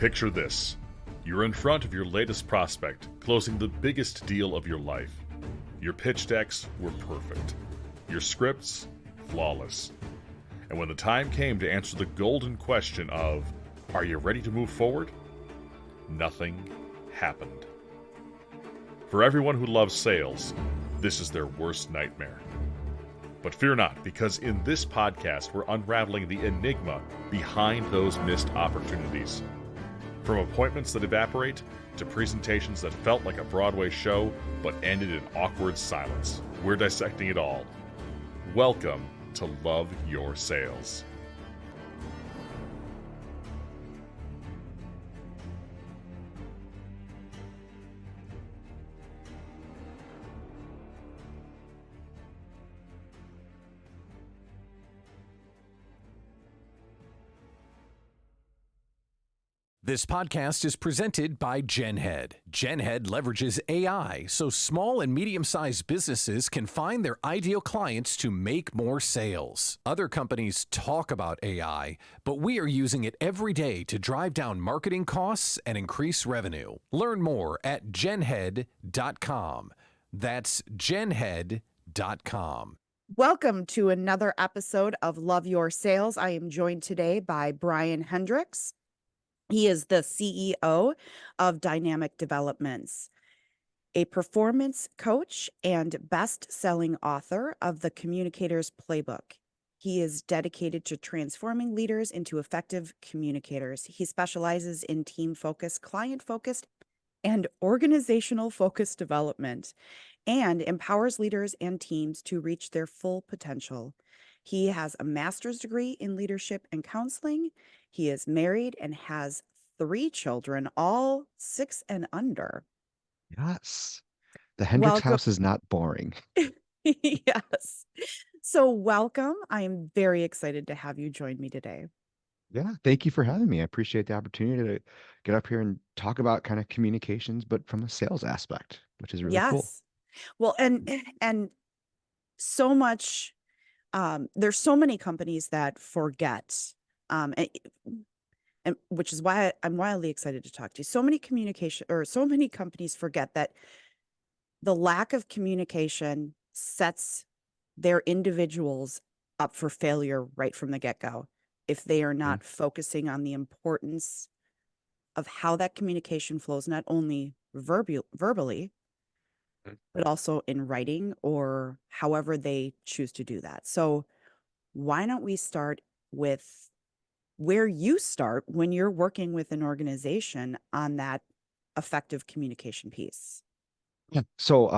Picture this. You're in front of your latest prospect, closing the biggest deal of your life. Your pitch decks were perfect. Your scripts, flawless. And when the time came to answer the golden question of, are you ready to move forward? Nothing happened. For everyone who loves sales, this is their worst nightmare. But fear not, because in this podcast, we're unraveling the enigma behind those missed opportunities. From appointments that evaporate to presentations that felt like a Broadway show but ended in awkward silence, we're dissecting it all. Welcome to Love Your Sales. This podcast is presented by GenHead. GenHead leverages AI so small and medium-sized businesses can find their ideal clients to make more sales. Other companies talk about AI, but we are using it every day to drive down marketing costs and increase revenue. Learn more at genhead.com. That's genhead.com. Welcome to another episode of Love Your Sales. I am joined today by Brian Hendricks. He is the CEO of Dynamic Developments, a performance coach and best-selling author of The Communicator's Playbook. He is dedicated to transforming leaders into effective communicators. He specializes in team-focused, client-focused, and organizational-focused development and empowers leaders and teams to reach their full potential. He has a master's degree in leadership and counseling. He is married and has 3 children, all 6 and under. Yes. The Hendricks Welcome. house is not boring. Yes. So welcome. I am very excited to have you join me today. Yeah. Thank you for having me. I appreciate the opportunity to get up here and talk about kind of communications, but from a sales aspect, which is really cool. Yes. Well, and so much, there's so many companies that forget, and which is why I'm wildly excited to talk to you. So many companies forget that the lack of communication sets their individuals up for failure right from the get-go if they are not focusing on the importance of how that communication flows, not only verbally, but also in writing or however they choose to do that. So why don't we start with where you start when you're working with an organization on that effective communication piece? Yeah. So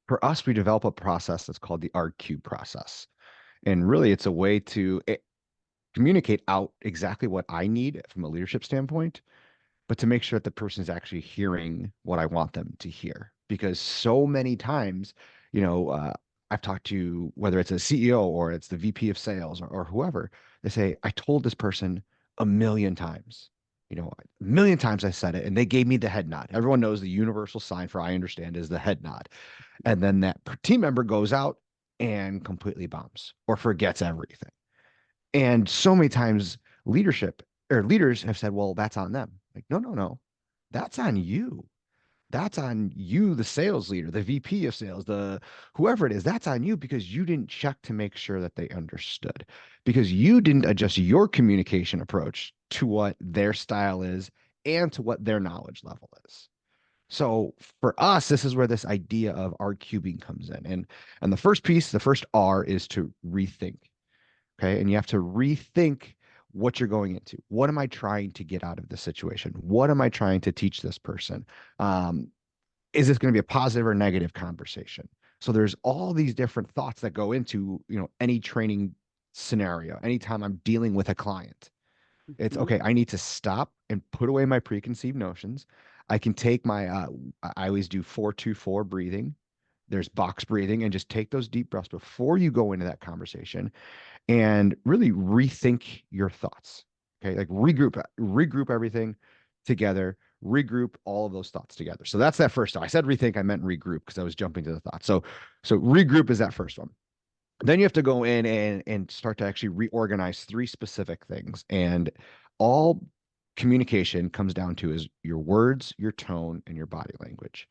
for us, we develop a process that's called the RQ process. And really, it's a way to communicate out exactly what I need from a leadership standpoint, but to make sure that the person is actually hearing what I want them to hear. Because so many times, I've talked to, whether it's a CEO or it's the VP of sales or whoever, they say, I told this person a million times, a million times I said it, and they gave me the head nod. Everyone knows the universal sign for I understand is the head nod. And then that team member goes out and completely bombs or forgets everything. And so many times leaders have said, well, that's on them. Like, no, that's on you. That's on you, the sales leader, the VP of sales, the whoever it is. That's on you because you didn't check to make sure that they understood, because you didn't adjust your communication approach to what their style is and to what their knowledge level is. So for us, this is where this idea of RQing comes in. And the first piece, the first R, is to rethink. Okay. And you have to rethink what you're going into. What am I trying to get out of this situation? What am I trying to teach this person? Is this going to be a positive or negative conversation? So there's all these different thoughts that go into, any training scenario. Anytime I'm dealing with a client, it's okay. I need to stop and put away my preconceived notions. I can take my, I always do 4-2-4 breathing. There's box breathing, and just take those deep breaths before you go into that conversation and really rethink your thoughts. Okay. Like regroup everything together, regroup all of those thoughts together. So that's that first. I said rethink, I meant regroup because I was jumping to the thought. So regroup is that first one. Then you have to go in and start to actually reorganize 3 specific things, and all communication comes down to is your words, your tone, and your body language.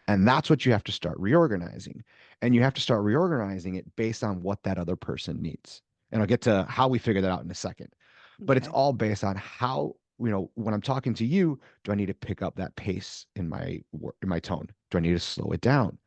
And that's what you have to start reorganizing. And you have to start reorganizing it based on what that other person needs. And I'll get to how we figure that out in a second. But it's Okay. all based on how, when I'm talking to you, do I need to pick up that pace in my tone? Do I need to slow it down?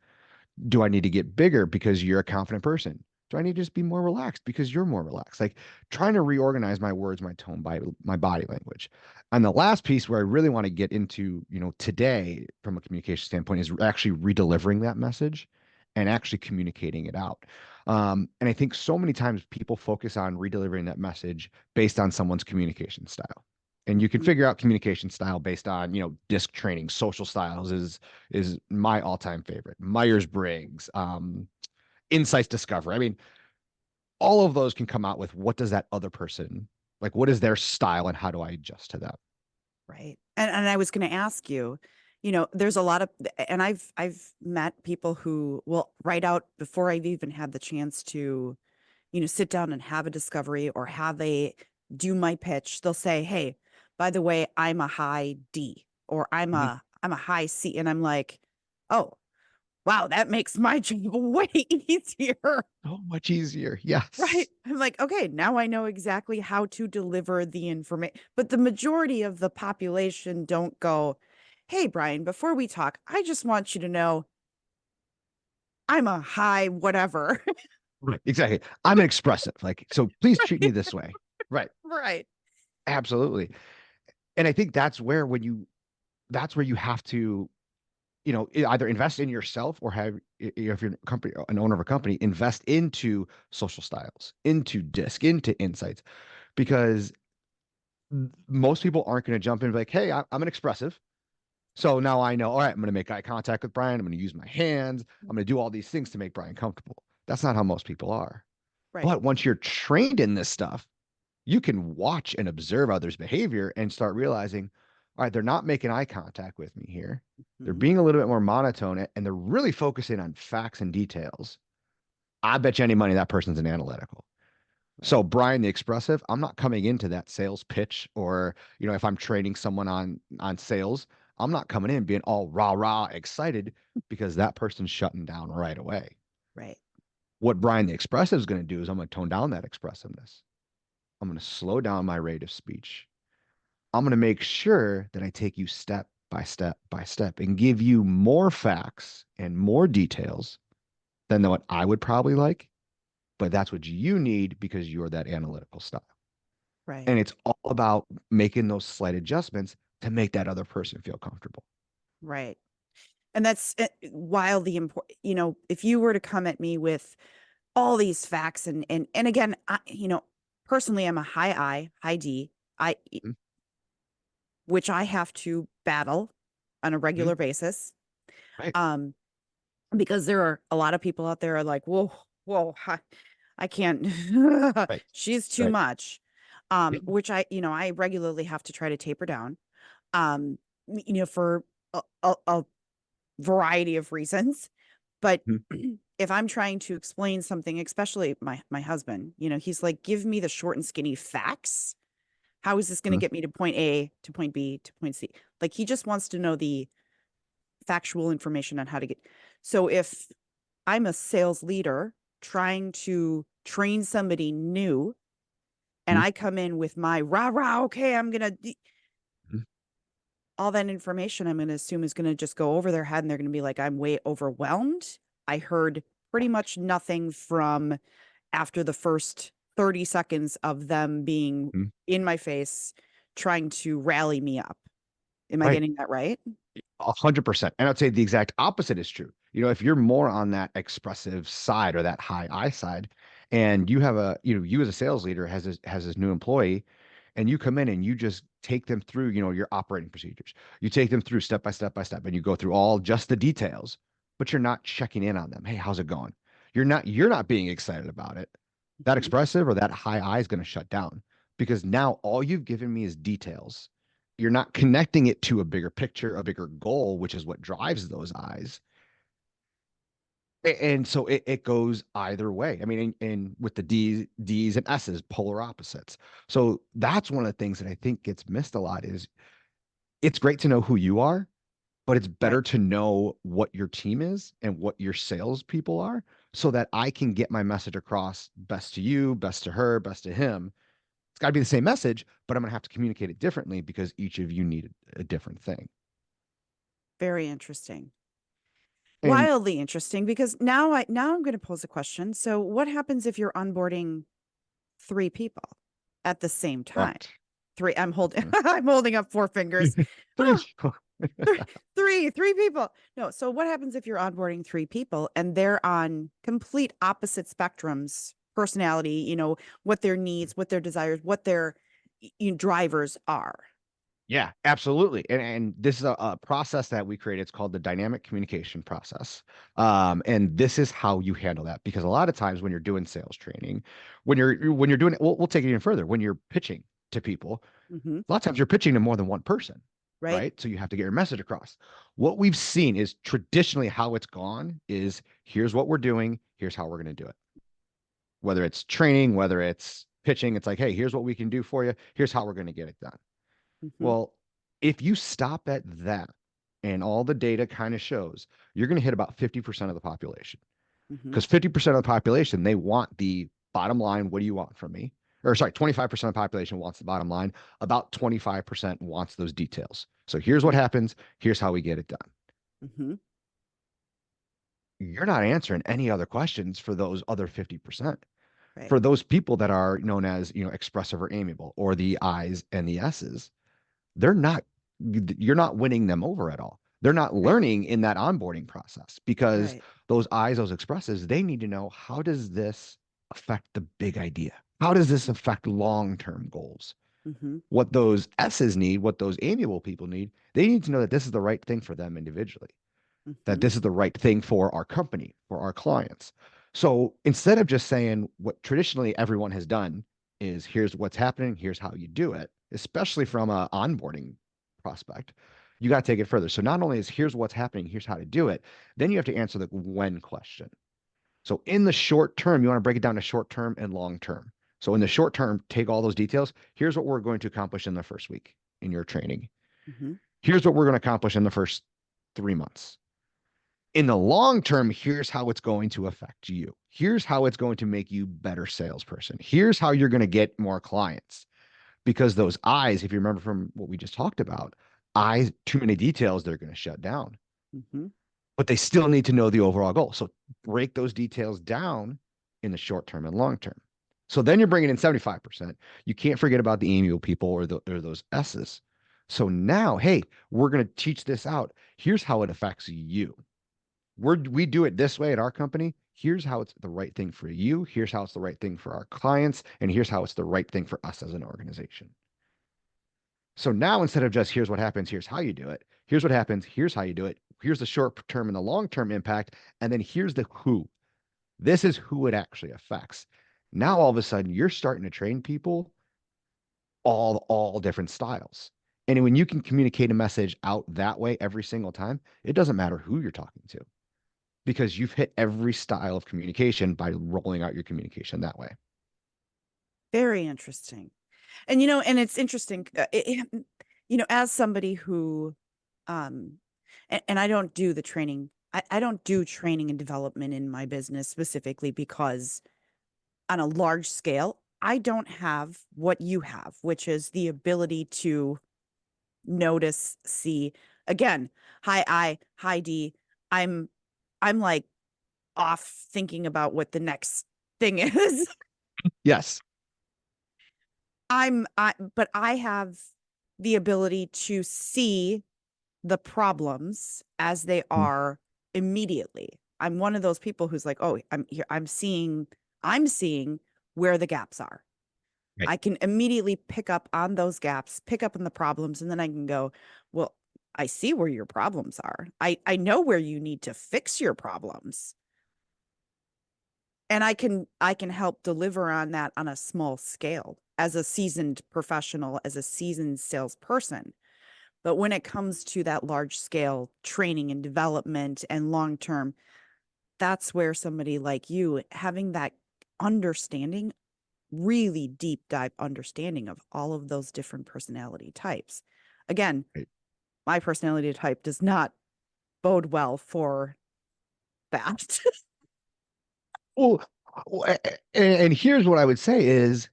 Do I need to get bigger because you're a confident person? Do I need to just be more relaxed because you're more relaxed? Like trying to reorganize my words, my tone, by my body language. And the last piece where I really want to get into, today from a communication standpoint is actually redelivering that message and actually communicating it out. And I think so many times people focus on redelivering that message based on someone's communication style. And you can Mhm. figure out communication style based on, disc training. Social styles is my all-time favorite. Myers-Briggs, insights discovery. I mean, all of those can come out with what does that other person like, what is their style and how do I adjust to that? Right. And I was going to ask you, there's a lot of, and I've met people who will write out before I've even had the chance to, sit down and have a discovery or have a do my pitch. They'll say, "Hey, by the way, I'm a high D or Mhm. I'm a high C." And I'm like, "Oh, wow, that makes my job way easier." So much easier. Right. Yes. I'm like, okay, now I know exactly how to deliver the information. But the majority of the population don't go, "Hey, Brian, before we talk, I just want you to know I'm a high whatever." Right. Exactly. I'm an expressive. Like, so please treat me this way. Right. Right. Absolutely. And I think that's where you have to, either invest in yourself or have, if you're a company, an owner of a company, invest into social styles, into disc, into insights, because most people aren't going to jump in and be like, hey, I'm an expressive. So now I know, all right, I'm going to make eye contact with Brian. I'm going to use my hands. I'm going to do all these things to make Brian comfortable. That's not how most people are. Right. But once you're trained in this stuff, you can watch and observe others' behavior and start realizing, all right, they're not making eye contact with me here. They're Mhm. being a little bit more monotone and they're really focusing on facts and details. I bet you any money that person's an analytical. So Right. Brian the expressive, I'm not coming into that sales pitch or, if I'm training someone on sales, I'm not coming in being all rah rah excited because that person's shutting down right away. Right. What Brian the expressive is going to do is I'm going to tone down that expressiveness. I'm going to slow down my rate of speech. I'm going to make sure that I take you step by step by step and give you more facts and more details than what I would probably like, but that's what you need because you're that analytical style. Right. And it's all about making those slight adjustments to make that other person feel comfortable. Right. And that's wildly important. If you were to come at me with all these facts and again, personally, I'm a high I, high D, I, Mhm. which I have to battle on a Mhm. regular basis. Right. Um, because there are a lot of people out there are like, whoa, whoa, I can't, Right. she's too Right. much. Yeah. Which I regularly have to try to taper down, for a variety of reasons. But Mhm. if I'm trying to explain something, especially my husband, he's like, give me the short and skinny facts. How is this going to Mhm. get me to point A to point B to point C? Like he just wants to know the factual information on how to get. So if I'm a sales leader trying to train somebody new and Mhm. I come in with my rah rah, okay, I'm going to Mhm. all that information I'm going to assume is going to just go over their head and they're going to be like, I'm way overwhelmed. I heard pretty much nothing from after the first 30 seconds of them being Mhm. in my face trying to rally me up. Am I Right. getting that right? 100%. And I'd say the exact opposite is true. If you're more on that expressive side or that high I side, and you have you as a sales leader has this new employee, and you come in and you just take them through, your operating procedures. You take them through step by step by step, and you go through all just the details, but you're not checking in on them. Hey, how's it going? You're not being excited about it. That Mhm. expressive or that high I is going to shut down because now all you've given me is details. You're not connecting it to a bigger picture, a bigger goal, which is what drives those eyes. And so it goes either way. I mean, and with the D's and S's, polar opposites. So that's one of the things that I think gets missed a lot is it's great to know who you are, but it's better Right. to know what your team is and what your salespeople are so that I can get my message across best to you, best to her, best to him. It's got to be the same message, but I'm going to have to communicate it differently because each of you need a different thing. Very interesting. And Wildly interesting, because now I'm going to pose a question. So what happens if you're onboarding 3 people at the same time? correct. 3, I'm holding Mhm. I'm holding up 4 fingers. Three Ah, people. 3 people. No, so what happens if you're onboarding 3 people and they're on complete opposite spectrums, personality, what their needs, what their desires, what their drivers are? Yeah, absolutely. And this is a process that we created. It's called the dynamic communication process. And this is how you handle that because a lot of times when you're doing sales training, when you're doing it, we'll take it even further. When you're pitching to people, Hmm. a lot of times you're pitching to more than one person, Right. right? So you have to get your message across. What we've seen is traditionally how it's gone is here's what we're doing, here's how we're going to do it. Whether it's training, whether it's pitching, it's like, hey, here's what we can do for you, here's how we're going to get it done. Hmm. Well, if you stop at that and all the data kind of shows, you're going to hit about 50% of the population Hmm. because 50% of the population, they want the bottom line. What do you want from me? Or sorry, 25% of the population wants the bottom line. About 25% wants those details. So here's what Hmm. happens. Here's how we get it done. Hmm. You're not answering any other questions for those other 50%. Right. For those people that are known as, expressive or amiable or the I's and the S's, they're not you're not winning them over at all. They're not Right. learning in that onboarding process because Right. those I's, those expresses, they need to know how does this affect the big idea? How does this affect long-term goals? Hmm. What those S's need, what those amiable people need, they need to know that this is the right thing for them individually, that Hmm. this is the right thing for our company, for our clients. So instead of just saying what traditionally everyone has done is here's what's happening, here's how you do it, especially from an onboarding prospect, you got to take it further. So not only is here's what's happening, here's how to do it, then you have to answer the when question. So in the short term, you want to break it down to short term and long term. So in the short term, take all those details. Here's what we're going to accomplish in the first week in your training. Hmm. Here's what we're going to accomplish in the first 3 months. In the long term, here's how it's going to affect you. Here's how it's going to make you better salesperson. Here's how you're going to get more clients. Because those eyes, if you remember from what we just talked about, eyes, too many details, they're going to shut down. Hmm. But they still need to know the overall goal. So break those details down in the short term and long term. So then you're bringing in 75%. You can't forget about the amiable people or those S's. So now, hey, we're going to teach this out. Here's how it affects you. We do it this way at our company. Here's how it's the right thing for you. Here's how it's the right thing for our clients. And here's how it's the right thing for us as an organization. So now instead of just here's what happens, here's how you do it, here's what happens, here's how you do it, here's the short term and the long term impact, and then here's the who. This is who it actually affects. Now all of a sudden you're starting to train people all different styles. And when you can communicate a message out that way every single time, it doesn't matter who you're talking to because you've hit every style of communication by rolling out your communication that way. Very interesting. And and it's interesting, as somebody who, um, and I don't do the training. I don't do training and development in my business specifically because on a large scale, I don't have what you have, which is the ability to notice, see. Again, hi I, hi D. I'm I'm like off thinking about what the next thing is. Yes. But I have the ability to see the problems as they Mhm. are immediately. I'm one of those people who's like, oh, I'm here, I'm seeing where the gaps are. Right. I can immediately pick up on those gaps, pick up on the problems, and then I can go, well, I see where your problems are. I know where you need to fix your problems. And I can help deliver on that on a small scale as a seasoned professional, as a seasoned salesperson. But when it comes to that large scale training and development and long term, that's where somebody like you having that understanding, really deep dive understanding of all of those different personality types. Again, Right. my personality type does not bode well for that. Well, and here's what I would say is,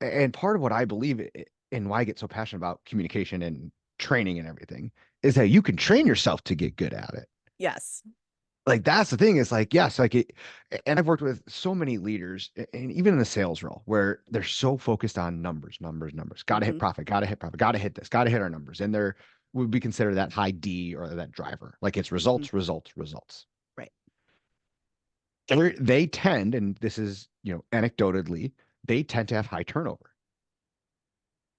and part of what I believe and why I get so passionate about communication and training and everything is that you can train yourself to get good at it. Yes. Like that's the thing is like, yes, like it, and I've worked with so many leaders and even in the sales role where they're so focused on numbers, numbers, numbers, got to hit Mhm. profit, got to hit profit, got to hit this, got to hit our numbers. And they're, would be considered that high D or that driver. Like it's Mhm. results, results, results. Right. They tend, and this is, anecdotally, they tend to have high turnover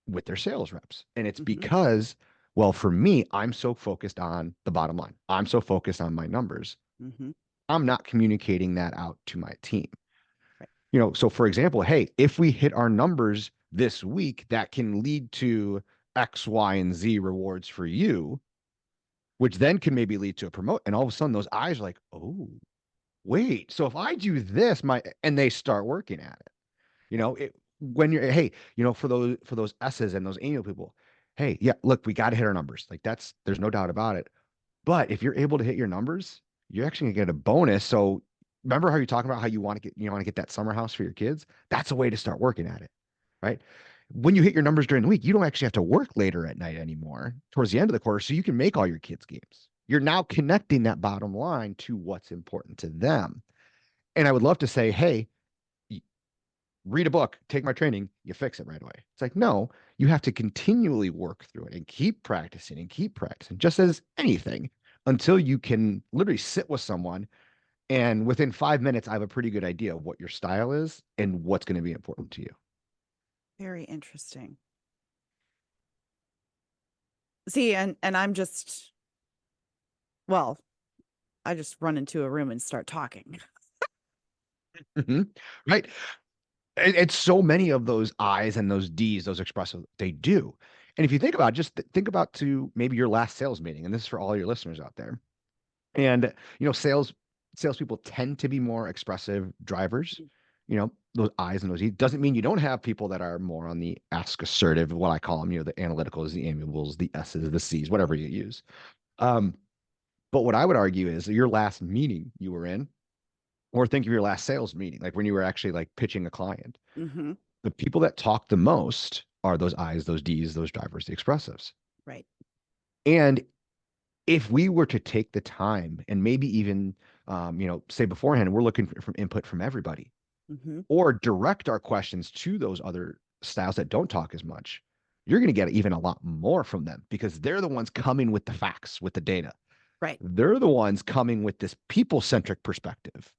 with their sales reps. And it's Mhm. because, well, for me, I'm so focused on the bottom line. I'm so focused on my numbers. Mhm. I'm not communicating that out to my team. Right. So for example, hey, if we hit our numbers this week, that can lead to X, Y, and Z rewards for you, which then can maybe lead to a promote. And all of a sudden those eyes are like, oh, wait. So if I do this, and they start working at it, Right. when you're, hey, for those S's and those annual people, hey, yeah, look, we got to hit our numbers. Like there's no doubt about it. But if you're able to hit your numbers, you're actually gonna get a bonus. So remember how you're talking about how you want to get that summer house for your kids? That's a way to start working at it, right? When you hit your numbers during the week, you don't actually have to work later at night anymore towards the end of the quarter. So you can make all your kids' games. You're now connecting that bottom line to what's important to them. And I would love to say, hey, read a book, take my training, you fix it right away. It's like, no, you have to continually work through it and keep practicing, just as anything, until you can literally sit with someone. And within 5 minutes, I have a pretty good idea of what your style is and what's going to be important to you. Very interesting. See, and I'm just, well, I just run into a room and start talking. Mhm. Right. It's so many of those I's and those D's, those expressive, they do. And if you think about it, just think about to maybe your last sales meeting, and this is for all your listeners out there. And salespeople tend to be more expressive drivers. Those I's and those E's doesn't mean you don't have people that are more on the ask assertive, what I call them, the analyticals, the amiables, the S's, the C's, whatever you use. Um, but what I would argue is your last meeting you were in, or think of your last sales meeting, like when you were actually like pitching a client, Mm-hmm. the people that talk the most are those I's, those D's, those drivers, the expressives. Right. And if we were to take the time and maybe even, say beforehand, we're looking for input from everybody, Mm-hmm. or direct our questions to those other styles that don't talk as much, you're going to get even a lot more from them because they're the ones coming with the facts, with the data. Right. They're the ones coming with this people-centric perspective.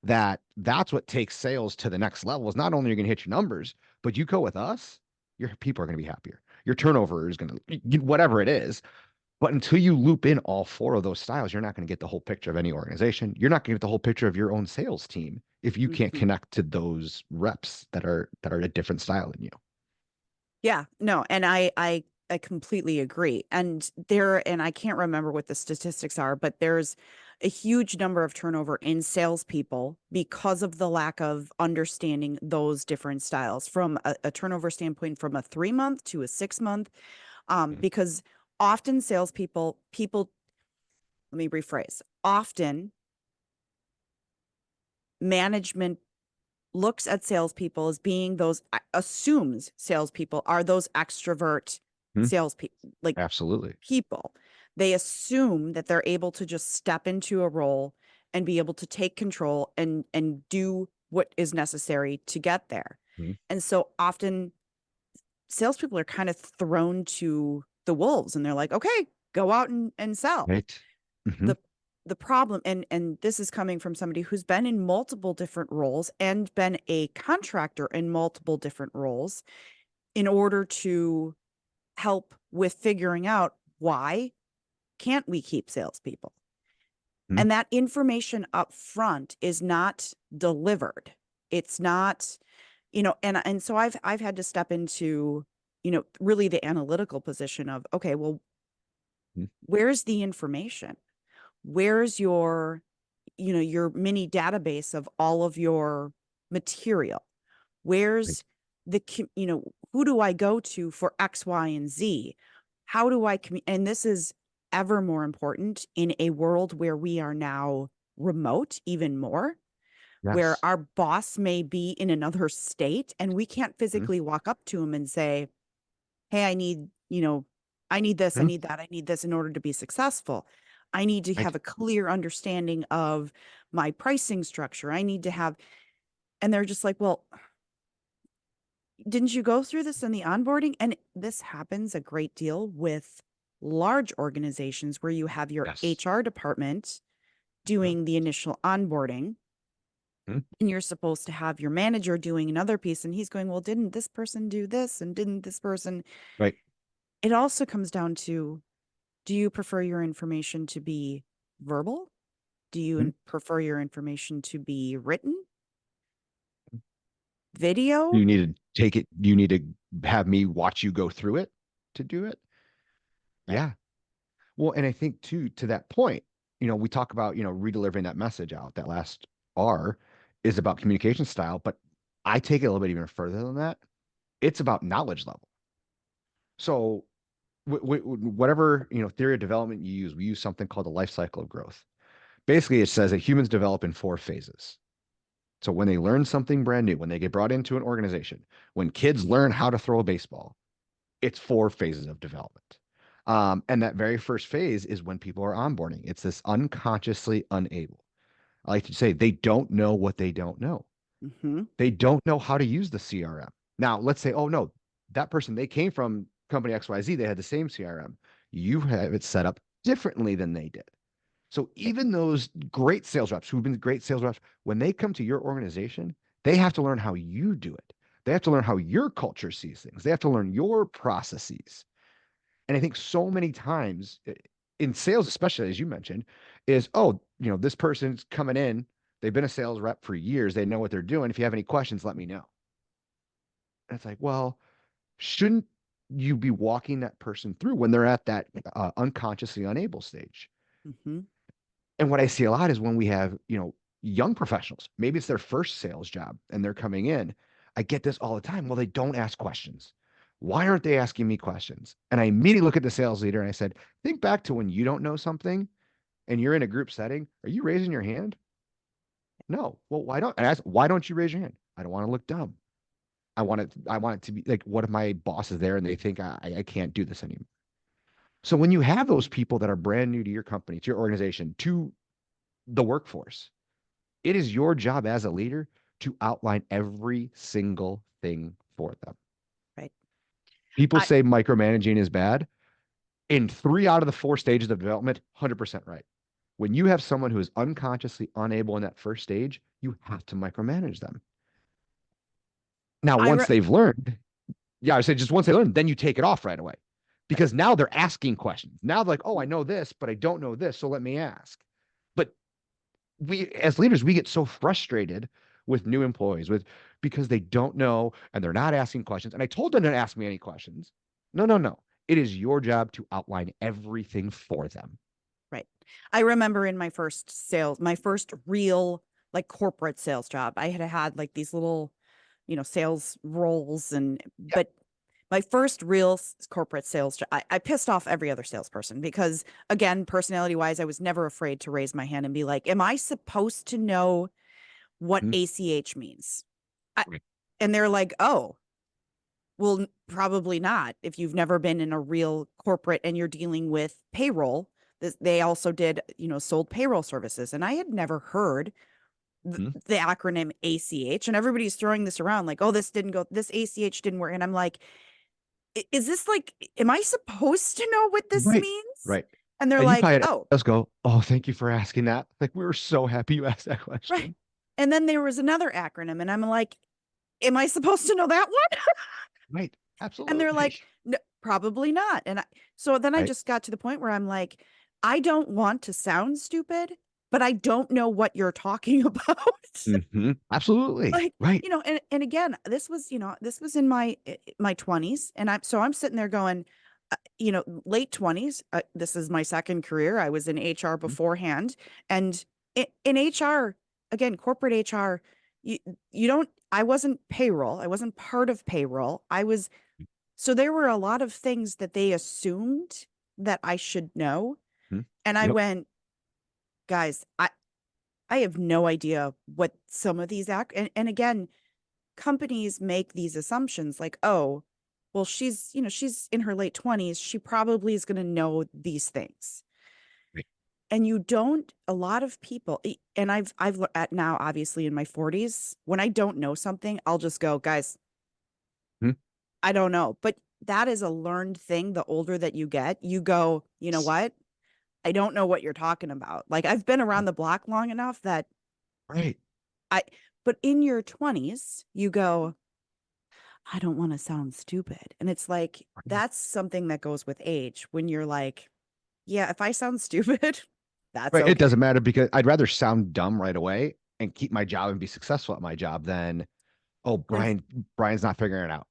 That's what takes sales to the next level. Is not only you're going to hit your numbers, but you go with us, your people are going to be happier. Your turnover is going to, whatever it is, but until you loop in all four of those styles, you're not going to get the whole picture of any organization. You're not going to get the whole picture of your own sales team if you can't Mm-hmm. connect to those reps that are a different style than you. Yeah, no, and I completely agree. And I can't remember what the statistics are, but there's a huge number of turnover in salespeople because of the lack of understanding those different styles from a turnover standpoint, from a 3 month to a 6 month. Mhm. Because often let me rephrase, often management looks at salespeople as being assumes salespeople are those extrovert Mhm. salespeople, like Absolutely. people. They assume that they're able to just step into a role and be able to take control and do what is necessary to get there. Mhm. And so often salespeople are kind of thrown to the wolves and they're like, okay, go out and sell. Right. Hmm. The the problem, and this is coming from somebody who's been in multiple different roles and been a contractor in multiple different roles in order to help with figuring out why can't we keep salespeople? Mhm. And that information up front is not delivered. It's not, and so I've had to step into, really the analytical position of, okay, well, Mhm. where's the information? Where's your your mini database of all of your material. Where's who do I go to for X, Y, and Z? How do I and this is ever more important in a world where we are now remote even more, where Yes. our boss may be in another state and we can't Mhm. physically walk up to him and say, hey, I need this, I Mhm. need that, I need this in order to be successful. I need to Right. have a clear understanding of my pricing structure. I need to have, and they're just like, well, didn't you go through this in the onboarding? And this happens a great deal with large organizations where you have your Yes. HR department Mhm. doing the initial onboarding, Mhm. and you're supposed to have your manager doing another piece, and he's going, well, didn't this person do this, and didn't this person? Right. It also comes down to, do you prefer your information to be verbal? Do you Mhm. prefer your information to be written, You video? need to take it. You need to have me watch you go through it to do it. Right. Yeah. Well, and I think too, to that point, we talk about, redelivering that message out. That last R is about communication style, but I take it a little bit even further than that. It's about knowledge level. So whatever, theory of development you use, we use something called the life cycle of growth. Basically, it says that humans develop in 4 phases. So when they learn something brand new, when they get brought into an organization, when kids learn how to throw a baseball, it's 4 phases of development. And that very first phase is when people are onboarding. It's this unconsciously unable. I like to say they don't know what they don't know. Mm-hmm. They don't know how to use the CRM. Now, let's say, oh no, that person, they came from company XYZ, they had the same CRM. You have it set up differently than they did. So even those great sales reps who've been great sales reps, when they come to your organization, they have to learn how you do it. They have to learn how your culture sees things. They have to learn your processes. And I think so many times in sales, especially as you mentioned, is, oh, this person's coming in. They've been a sales rep for years. They know what they're doing. If you have any questions, let me know. And it's like, well, shouldn't you be walking that person through when they're at that unconsciously unable stage? Mm-hmm. And what I see a lot is when we have, young professionals, maybe it's their first sales job and they're coming in. I get this all the time. Well, they don't ask questions. Why aren't they asking me questions? And I immediately look at the sales leader and I said, think back to when you don't know something and you're in a group setting. Are you raising your hand? No. Well, why don't you raise your hand? I don't want to look dumb. I want it to be like, what if my boss is there and they think I can't do this anymore? So when you have those people that are brand new to your company, to your organization, to the workforce, it is your job as a leader to outline every single thing for them. Right. People I say micromanaging is bad. In 3 out of the 4 stages of development, 100% right. When you have someone who is unconsciously unable in that first stage, you have to micromanage them. Now, I once re- they've learned, yeah, I say just once they learn, then you take it off right away right. because now they're asking questions. Now they're like, oh, I know this, but I don't know this. So let me ask. But we as leaders, we get so frustrated with new employees because they don't know and they're not asking questions. And I told them to ask me any questions. No, no, no. It is your job to outline everything for them. Right. I remember in my first real like corporate sales job, I had like these little, sales roles Yeah. but my first real corporate sales job, I pissed off every other salesperson because again, personality wise, I was never afraid to raise my hand and be like, am I supposed to know what Mhm. ACH means? I, Right. and they're like, oh, well, probably not. If you've never been in a real corporate and you're dealing with payroll, they also did, sold payroll services. And I had never heard Mhm. the acronym ACH. And everybody's throwing this around like, oh, this ACH didn't work. And I'm like, is this like, am I supposed to know what this Right. means? Right. And they're And you like, probably had oh, us go, oh, thank you for asking that. Like, we were so happy you asked that right. question. And then there was another acronym, and I'm like, am I supposed to know that one? Right. And they're Absolutely. like, no, probably not. So then I Right. just got to the point where I'm like, I don't want to sound stupid, but I don't know what you're talking about. Absolutely. Like, Right. and again, this was in my 20s. And I'm sitting there going, late 20s. This is my second career. I was in HR Mhm. beforehand. And in HR, again, corporate HR, you you don't, I wasn't payroll. I wasn't part of payroll. So there were a lot of things that they assumed that I should know. Mhm. And I Yep. went, guys, I have no idea what some of these and again, companies make these assumptions like, oh, well, she's in her late 20s. She probably is going to know these things. Right. And you don't, a lot of people, and I've at now, obviously in my 40s, when I don't know something, I'll just go, guys, Mhm. I don't know. But that is a learned thing. The older that you get, you go, you know what? I don't know what you're talking about. Like I've been around the block long enough that Right. I, but in your 20s, you go, I don't want to sound stupid. And it's like, Right. that's something that goes with age when you're like, yeah, if I sound stupid, that's Right. It okay. doesn't matter because I'd rather sound dumb right away and keep my job and be successful at my job than, oh, Then Brian's not figuring it out.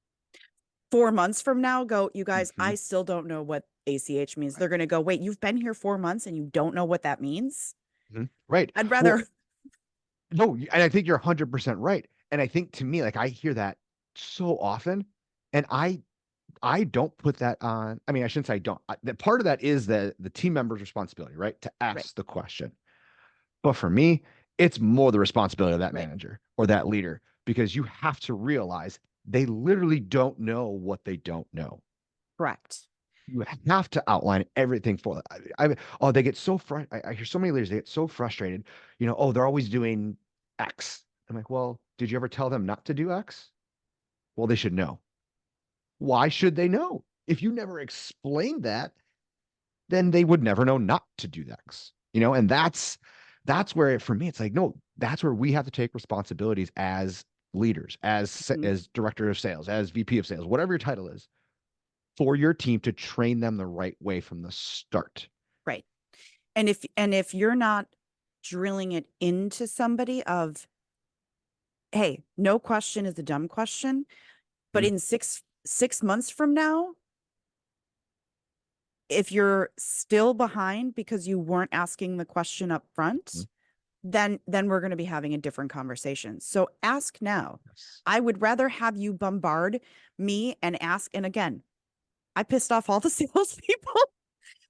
4 months from now, go, you guys, I Mhm. still don't know what ACH means. Right. They're going to go, wait, you've been here 4 months and you don't know what that means? Mhm. Right. I'd Well, rather, no, and I think you're 100% right. And I think to me, like I hear that so often, and I don't put that on. I mean, I shouldn't say I don't. The part of that is the team member's responsibility, right? To right, ask the question. But for me, it's more the responsibility of that right, manager or that leader because you have to realize they literally don't know what they don't know. correct. You have to outline everything for them. Oh, they get so I hear so many leaders, they get so frustrated. Oh, they're always doing X. I'm like, well, did you ever tell them not to do X? Well, they should know. Why should they know? If you never explained that, then they would never know not to do X. And that's where for me, it's like, no, that's where we have to take responsibilities as leaders, Mhm. as director of sales, as VP of sales, whatever your title is, for your team to train them the right way from the start. Right. And if you're not drilling it into somebody of, hey, no question is a dumb question, but Mhm. in six months from now, if you're still behind because you weren't asking the question up front, then we're going to be having a different conversation. So ask now. Yes. I would rather have you bombard me and ask. And again, I pissed off all the salespeople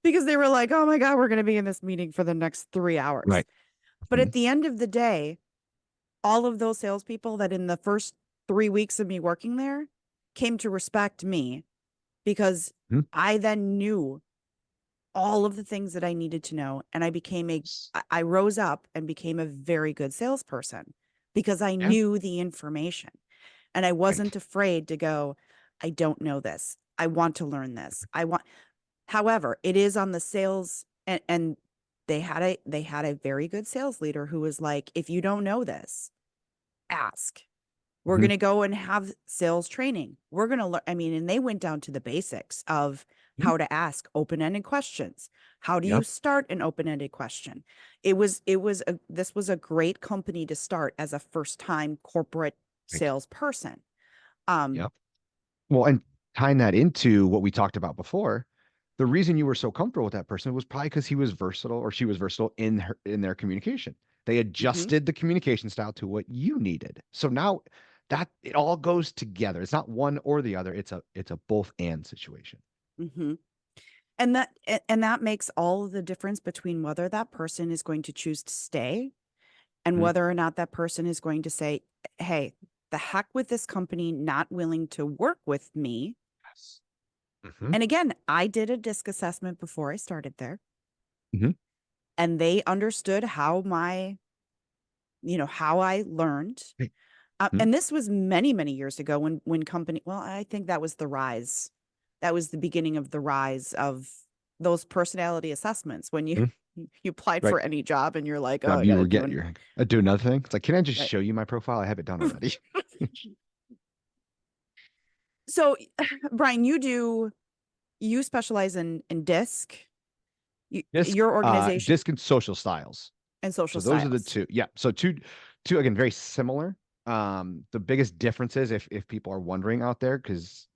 because they were like, oh my God, we're going to be in this meeting for the next 3 hours. Right. But at Mhm. the end of the day, all of those salespeople that in the first 3 weeks of me working there came to respect me because Mhm. I then knew all of the things that I needed to know. And I rose up and became a very good salesperson because I Yeah. knew the information and I Right. wasn't afraid to go, I don't know this. I want to learn this. However, it is on the sales and they had a very good sales leader who was like, if you don't know this, ask. We're Mhm. going to go and have sales training. We're going to learn. I mean, and they went down to the basics of Mhm. how to ask open-ended questions. How do you Yep. start an open-ended question? This was a great company to start as a first-time corporate Right. salesperson. Um, Yep. Well, and tying that into what we talked about before, the reason you were so comfortable with that person was probably because he was versatile or she was versatile in their communication. They mhm, adjusted the communication style to what you needed. So now that it all goes together. It's not one or the other. It's a both and situation. mhm. And that makes all the difference between whether that person is going to choose to stay and Mhm. whether or not that person is going to say, hey, the heck with this company not willing to work with me. Yes. Hmm. And again, I did a disc assessment before I started there, Hmm. and they understood how I learned. Right. Mhm. And this was many, many years ago well, I think that was the rise. That was the beginning of the rise of those personality assessments when you Mhm. you applied Right. for any job and you're like, oh, I Job you got to were do getting an your do another thing. It's like, can I just right. show you my profile? I have it done already. So, Brian, you specialize in disc, Disc, your organization disc and social styles. and So social those are the styles. two. Yeah. So two again, very similar. The biggest differences, if people are wondering out there, because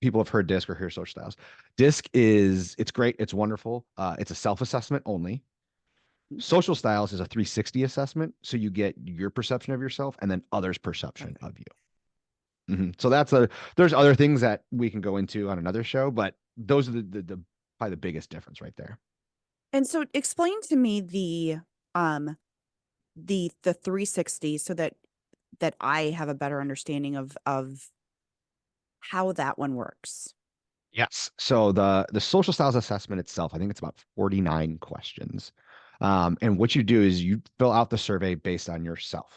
people have heard disc or hear social styles. Disc it's great, it's wonderful. It's a self-assessment only. Social styles is a 360 assessment. So you get your perception of yourself and then others' perception Perfect. of you. So there's other things that we can go into on another show, but those are the probably the biggest difference right there. And so explain to me the 360 so that I have a better understanding of how that one works. Yes. So the social styles assessment itself, I think it's about 49 questions. And what you do is you fill out the survey based on yourself.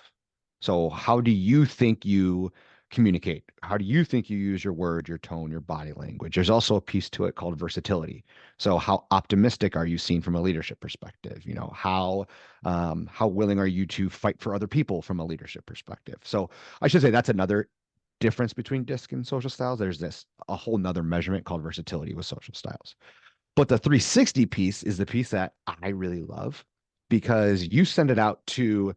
So how do you think you communicate? How do you think you use your word, your tone, your body language? There's also a piece to it called versatility. So how optimistic are you seen from a leadership perspective? You know, how willing are you to fight for other people from a leadership perspective? So I should say that's another difference between disc and social styles. There's a whole nother measurement called versatility with social styles. But the 360 piece is the piece that I really love because you send it out to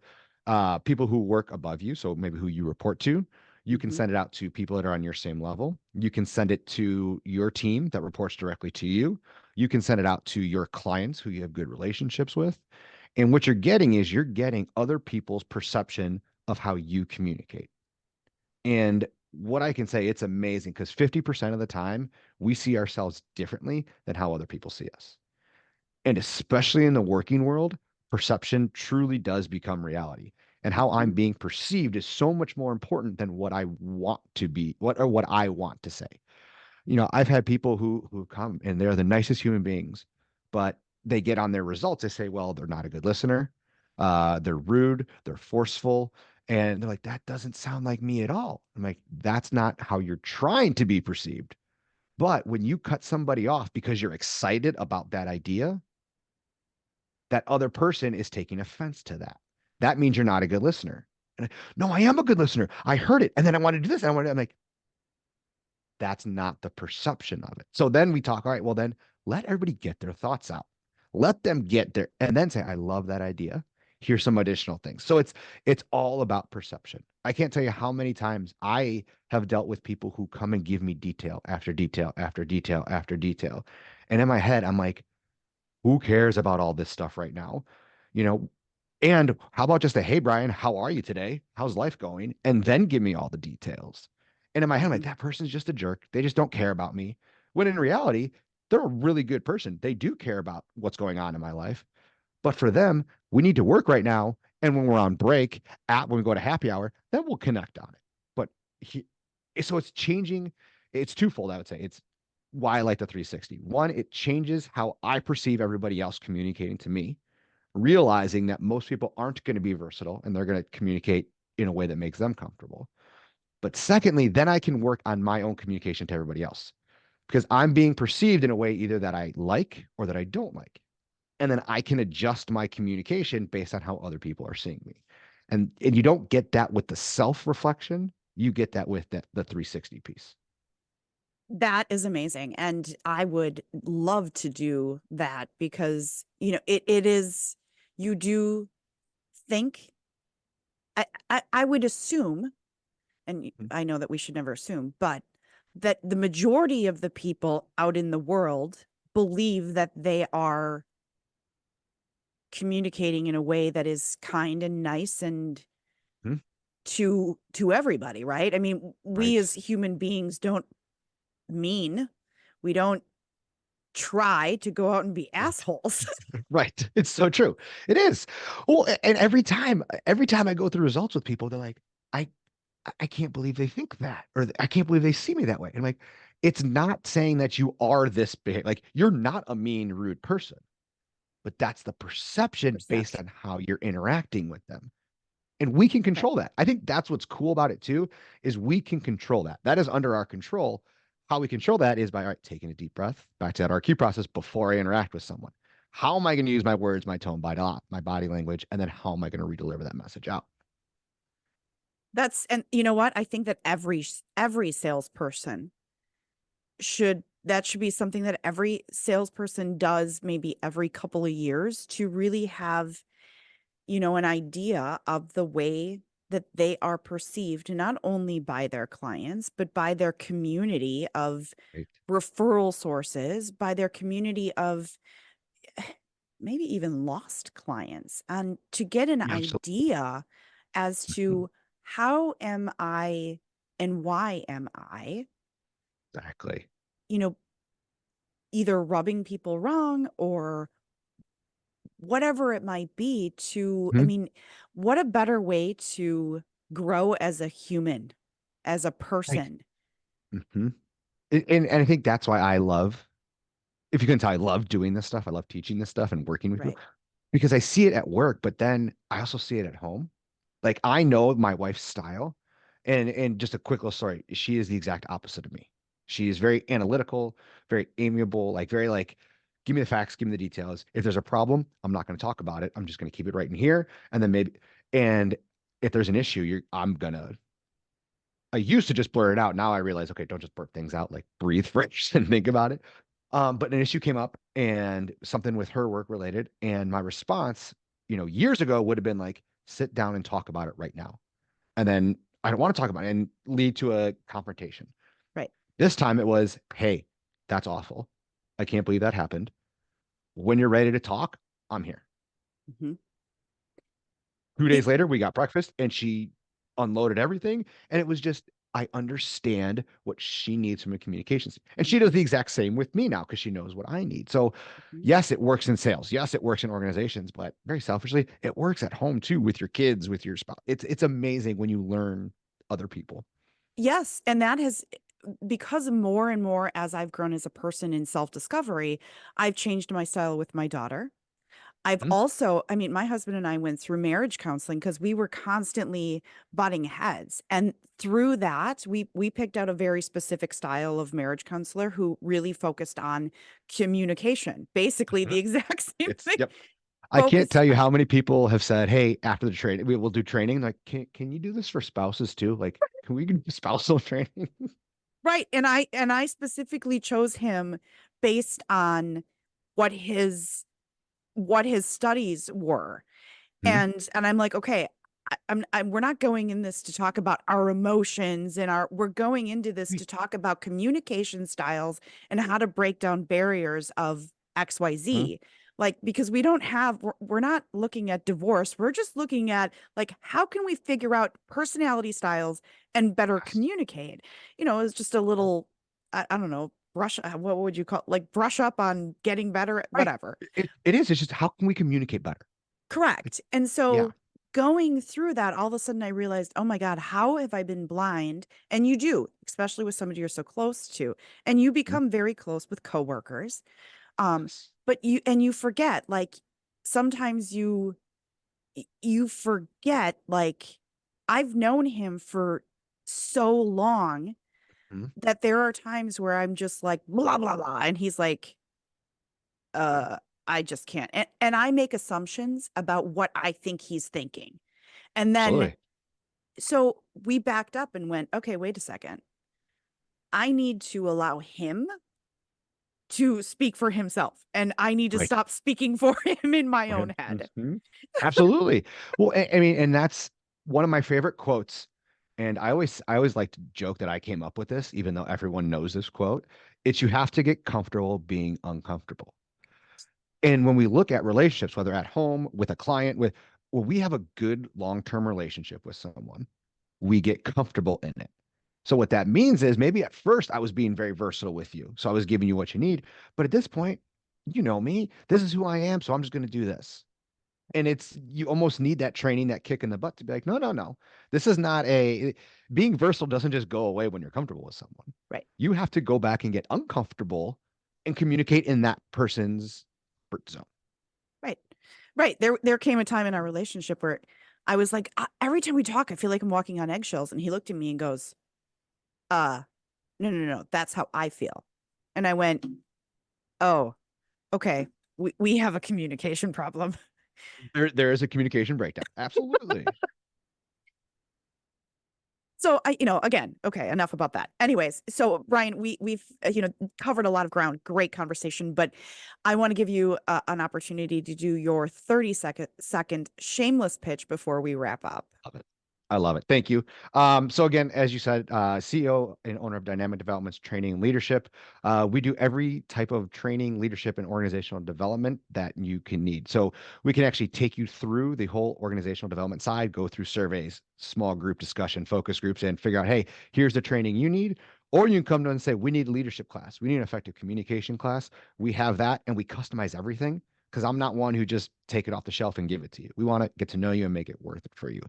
people who work above you. So maybe who you report to. You can Mhm. send it out to people that are on your same level. You can send it to your team that reports directly to you. You can send it out to your clients who you have good relationships with. And what you're getting other people's perception of how you communicate. And what I can say, it's amazing because 50% of the time we see ourselves differently than how other people see us. And especially in the working world, perception truly does become reality. And how I'm Mhm. being perceived is so much more important than what I want to be, what I want to say. You know, I've had people who come and they're the nicest human beings, but they get on their results. They say, well, they're not a good listener. They're rude, they're forceful, and they're like, that doesn't sound like me at all. I'm like, that's not how you're trying to be perceived. But when you cut somebody off because you're excited about that idea, that other person is taking offense to that. That means you're not a good listener. And no, I am a good listener. I heard it. And then I want to do this. I'm like, that's not the perception of it. So then we talk, all right, well, then let everybody get their thoughts out. Let them get there and then say, I love that idea. Here's some additional things. So it's all about perception. I can't tell you how many times I have dealt with people who come and give me detail after detail after detail after detail. And in my head, I'm like, who cares about all this stuff right now? You know, and how about just a, hey, Brian, how are you today? How's life going? And then give me all the details. And in my head, I'm like, Mhm. that person's just a jerk. They just don't care about me. When in reality, they're a really good person. They do care about what's going on in my life. But for them, we need to work right now. And when we're on break, when we go to happy hour, then we'll connect on it. But he, so it's changing. It's twofold, I would say. It's why I like the 360. One, it changes how I perceive everybody else communicating to me, realizing that most people aren't going to be versatile and they're going to communicate in a way that makes them comfortable. But secondly, then I can work on my own communication to everybody else because I'm being perceived in a way either that I like or that I don't like. And then I can adjust my communication based on how other people are seeing me. And you don't get that with the self-reflection. You get that with the 360 piece. That is amazing. And I would love to do that because, it is, you do think, I would assume, and I know that we should never assume, but that the majority of the people out in the world believe that they are communicating in a way that is kind and nice and Hmm. to everybody, right? I mean, we Right. as human beings don't mean, we don't try to go out and be Right. assholes. Right. It's so true. It is. Well, and every time I go through results with people, they're like, I I can't believe they think that, or I can't believe they see me that way. And I'm like, it's not saying that you are this big, like you're not a mean, rude person, but that's the perception based Perception. on how you're interacting with them. And we can Right. control that. I think that's what's cool about it too, is we can control that. That is under our control. How we control that is by, all right, taking a deep breath, back to that RQ process before I interact with someone. How am I going to use my words, my tone, my body language, and then how am I going to redeliver that message out? And you know what? I think that every salesperson that should be something that every salesperson does maybe every couple of years to really have, an idea of the way that they are perceived, not only by their clients, but by their community of Right. referral sources, by their community of maybe even lost clients, and to get an Absolutely. idea as Mhm. to how am I and why am I, Exactly. you know, either rubbing people wrong or whatever it might be to, I Mhm. mean, what a better way to grow as a human, as a Right. person. Mhm. And I think that's why I love, if you can tell, I love doing this stuff. I love teaching this stuff and working with people Right. because I see it at work, but then I also see it at home. Like I know my wife's style, and just a quick little story. She is the exact opposite of me. She is very analytical, very amiable, like very like, give me the facts, give me the details. If there's a problem, I'm not going to talk about it. I'm just going to keep it right in here, and then maybe, and if there's an issue, I'm gonna. I used to just blur it out. Now I realize, okay, don't just blurt things out. Like breathe first and think about it. But an issue came up and something with her work related, and my response, years ago would have been like, sit down and talk about it right now. And then I don't want to talk about it and lead to a confrontation. Right. This time it was, hey, that's awful. I can't believe that happened. When you're ready to talk, I'm here. Hmm. 2 days later, we got breakfast and she unloaded everything. And it was just, I understand what she needs from a communications. And she does the exact same with me now because she knows what I need. So, yes, it works in sales. Yes, it works in organizations, but very selfishly, it works at home too with your kids, with your spouse. It's amazing when you learn other people. Yes, and that has, because more and more as I've grown as a person in self-discovery, I've changed my style with my daughter. I've Mhm. also, I mean, my husband and I went through marriage counseling because we were constantly butting heads. And through that, we picked out a very specific style of marriage counselor who really focused on communication. Basically the exact same It's, thing. yep. I can't Focused tell you how many people have said, "Hey, after the training, we will do training." Like, can you do this for spouses too? Like, can we do spousal training? right. And I specifically chose him based on what his studies were. Mhm. And I'm like, okay, we're not going in this to talk about our emotions and we're going into this to talk about communication styles and how to break down barriers of Mhm. XYZ. Like, because we're not looking at divorce. We're just looking at like, how can we figure out personality styles and better Yes. communicate? It's just a little, I don't know, what would you call, like brush up on getting better at Right. whatever. It is. It's just how can we communicate better? Like, Correct. And yeah. so going through that, all of a sudden I realized, oh my God, how have I been blind? And you do, especially with somebody you're so close to. And you Mhm. become very close with coworkers. Yes. But you forget, like sometimes you forget, like I've known him for so long Mhm. that there are times where I'm just like blah blah blah. And he's like, uh, I just can't. And I make assumptions about what I think he's thinking. And then, Absolutely. so we backed up and went, okay, wait a second. I need to allow him to speak for himself, and I need to Right. stop speaking for him in my For him. own head. Mhm. Absolutely. Well, I mean, and that's one of my favorite quotes. And I always like to joke that I came up with this, even though everyone knows this quote. It's you have to get comfortable being uncomfortable. And when we look at relationships, whether at home, with a client, when we have a good long-term relationship with someone, we get comfortable in it. So what that means is maybe at first I was being very versatile with you. So I was giving you what you need. But at this point, you know me. This is who I am. So I'm just going to do this. And you almost need that training, that kick in the butt to be like, no, no, no. This is not being versatile doesn't just go away when you're comfortable with someone. Right. You have to go back and get uncomfortable and communicate in that person's comfort zone. Right. Right. There came a time in our relationship where I was like, every time we talk, I feel like I'm walking on eggshells. And he looked at me and goes, uh, no, no, no, that's how I feel. And I went, oh, okay. We have a communication problem. There is a communication breakdown. Absolutely. So again, okay, enough about that. Anyways, so Brian, we've covered a lot of ground. Great conversation, but I want to give you an opportunity to do your 30-second shameless pitch before we wrap up. Love it. I love it. Thank you. So again, as you said, CEO and owner of Dynamic Developments Training and Leadership. We do every type of training, leadership, and organizational development that you can need. So we can actually take you through the whole organizational development side, go through surveys, small group discussion, focus groups, and figure out, hey, here's the training you need. Or you can come to us and say, we need a leadership class. We need an effective communication class. We have that, and we customize everything, because I'm not one who just take it off the shelf and give it to you. We want to get to know you and make it worth it for you.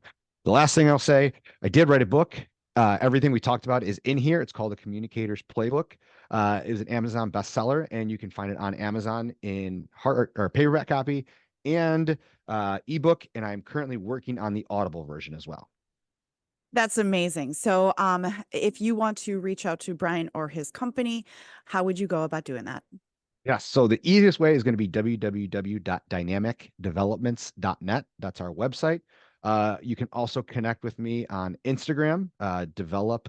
The last thing I'll say, I did write a book. Everything we talked about is in here. It's called The Communicator's Playbook. It was an Amazon bestseller, and you can find it on Amazon in hard or paperback copy and ebook. And I'm currently working on the Audible version as well. That's amazing. So if you want to reach out to Brian or his company, how would you go about doing that? Yes. So the easiest way is going to be www.dynamicdevelopments.net. That's our website. You can also connect with me on Instagram, develop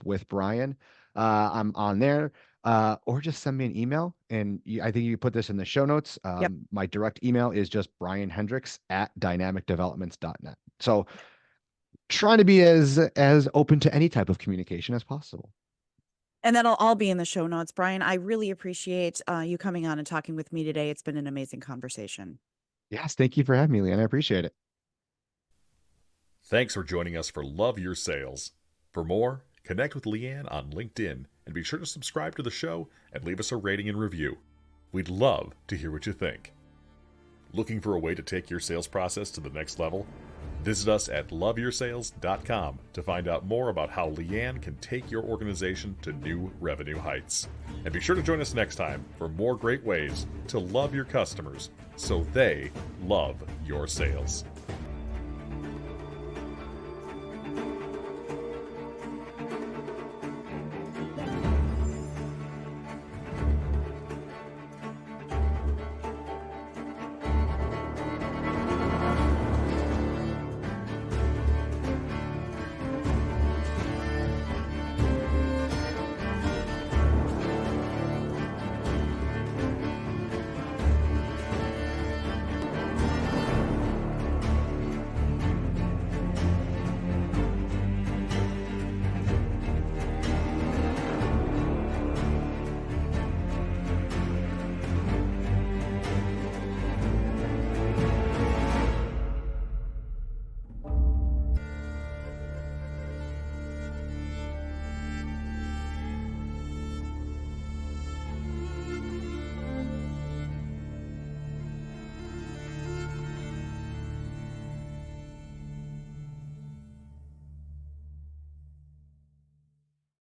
with Brian. I'm on there, or just send me an email. And I think you put this in the show notes. Yep. My direct email is just brianhendricks@dynamicdevelopments.net. So trying to be as open to any type of communication as possible. And that'll all be in the show notes. Brian, I really appreciate you coming on and talking with me today. It's been an amazing conversation. Yes, thank you for having me, Leanne. I appreciate it. Thanks for joining us for Love Your Sales. For more, connect with Leanne on LinkedIn and be sure to subscribe to the show and leave us a rating and review. We'd love to hear what you think. Looking for a way to take your sales process to the next level? Visit us at loveyoursales.com to find out more about how Leanne can take your organization to new revenue heights. And be sure to join us next time for more great ways to love your customers so they love your sales.